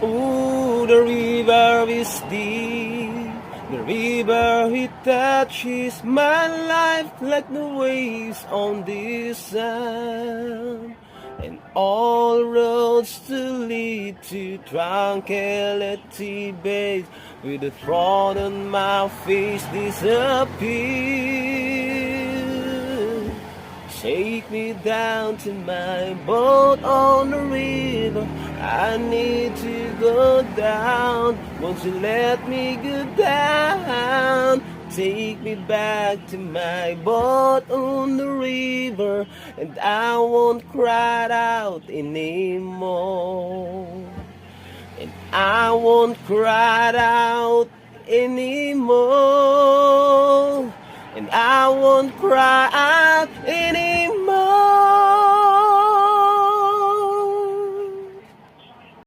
Ooh, the river is deep. The river it touches my life like the waves on this sand. And all roads to lead to tranquility base. With the thought on my face disappear. Take me down to my boat on the river. I need to go down. Won't you let me go down? Take me back to my boat on the river, and I won't cry out anymore. And I won't cry out anymore. And I won't cry out anymore.